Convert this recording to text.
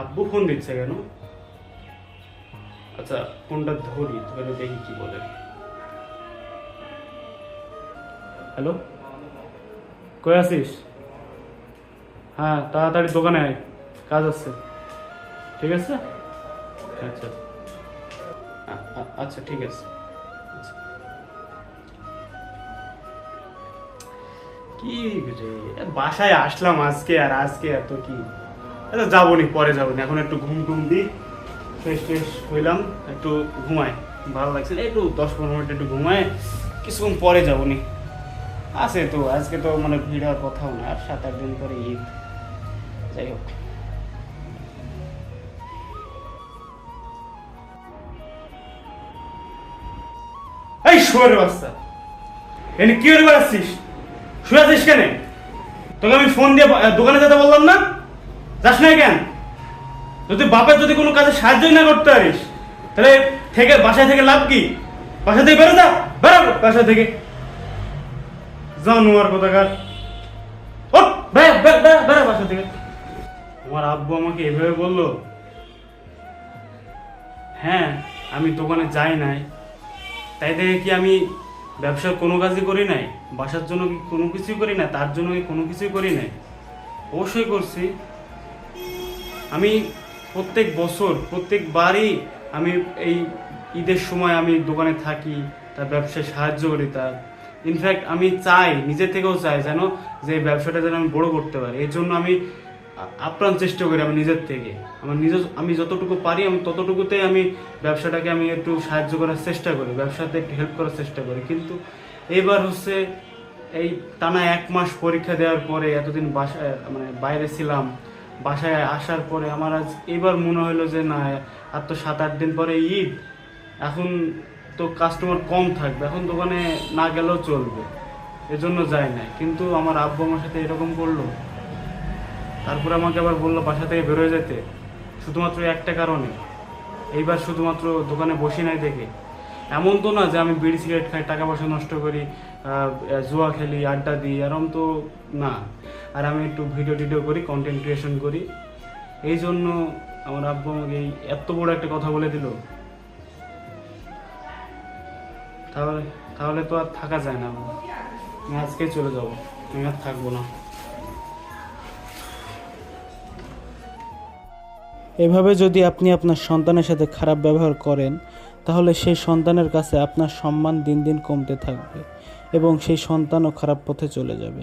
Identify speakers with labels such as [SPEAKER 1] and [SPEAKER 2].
[SPEAKER 1] আব্বু ফোন দিচ্ছে কেন? আচ্ছা, ফোনটা ধরে দেখি কি বলে। হ্যালো, কই আছিস? হ্যাঁ, তাড়াতাড়ি দোকানে আয়, কাজ আছে। ঠিক আছে? আচ্ছা আচ্ছা, ঠিক আছে। আচ্ছা। কি রে, বাসায় আসলাম আজকে, আর আজকে এত কি? আচ্ছা, যাবনি, পরে যাবনি, এখন একটু ঘুম টুম দিই, ফ্রেশ হইলাম, একটু ঘুমাই। ভালো লাগছে, একটু 10-15 মিনিট একটু ঘুমায় কিছুক্ষণ পরে যাবনি। আছে তো, আজকে তো মানে ভিড় হওয়ার কথাও না, আর 7-8 দিন পরে ঈদ। যাই হোক। এই শুয়োরের বাচ্চা, এনে কি করে বেড়াচ্ছিস? শুয়ে আছিস কেন? তোকে আমি ফোন দিয়ে দোকানে যেতে বললাম না? যাস নাই কেন? যদি বাপের যদি কোনো কাজে সাহায্যই না করতে পারিস, তাহলে বাসায় থেকে লাভ কি? বাসা থেকে বেরো, যা বেরো বাসা থেকে। জানোয়ার কোথাকার। ও বেরো বাসা থেকে। আমার আব্বু আমাকে এভাবে বললো। হ্যাঁ, আমি দোকানে যাই নাই, তাই দেখে কি আমি ব্যবসার কোনো কাজই করি নাই? বাসার জন্য কি কোনো কিছুই করি না? তার জন্য কি কোনো কিছুই করি নাই? অবশ্যই করছি। আমি প্রত্যেক বছর প্রত্যেকবারই আমি এই ঈদের সময় আমি দোকানে থাকি, তার ব্যবসায় সাহায্য করি তার। ইনফ্যাক্ট আমি চাই, নিজে থেকেও চাই যেন যে এই ব্যবসাটা যেন আমি বড় করতে পারি। এর জন্য আমি আপ্রাণ চেষ্টা করি আমি নিজের থেকে। আমি যতটুকু পারি আমি ততটুকুতেই আমি ব্যবসাটাকে আমি একটু সাহায্য করার চেষ্টা করি, ব্যবসাতে একটু হেল্প করার চেষ্টা করি। কিন্তু এইবার হচ্ছে এই টানা 1 মাস পরীক্ষা দেওয়ার পরে এতদিন বাসায় মানে বাইরে ছিলাম, বাসায় আসার পরে আমার আজ এবার মনে হলো যে না, আর তো 7-8 দিন পরে ঈদ, এখন তো কাস্টমার কম থাকবে, এখন দোকানে না গেলেও চলবে, এজন্য যাই না। কিন্তু আমার আব্বু আমার সাথে এরকম করলো, তারপরে আমাকে আবার বললো বাসা থেকে বেরোয় যেতে, শুধুমাত্র একটা কারণে। এইবার শুধুমাত্র দোকানে বসি নাই দেখে। এমন তো না যে আমি বিড়ি সিগারেট খাই, টাকা পয়সা নষ্ট করি, জুয়া খেলি, আড্ডা দিই, এরম তো না। আর আমি একটু ভিডিও টিডিও করি, কন্টেন্ট ক্রিয়েশন করি। এই জন্য আমার আব্বু আমাকে এই এত বড় একটা কথা বলে দিল। তাহলে তাহলে তো আর থাকা যায় না। আমি আজকেই চলে যাব, আমি আর থাকবো না।
[SPEAKER 2] এভাবে যদি আপনি আপনার সন্তানের সাথে খারাপ ব্যবহার করেন, তাহলে সেই সন্তানের কাছে আপনার সম্মান দিন দিন কমতে থাকবে এবং সেই সন্তানও খারাপ পথে চলে যাবে।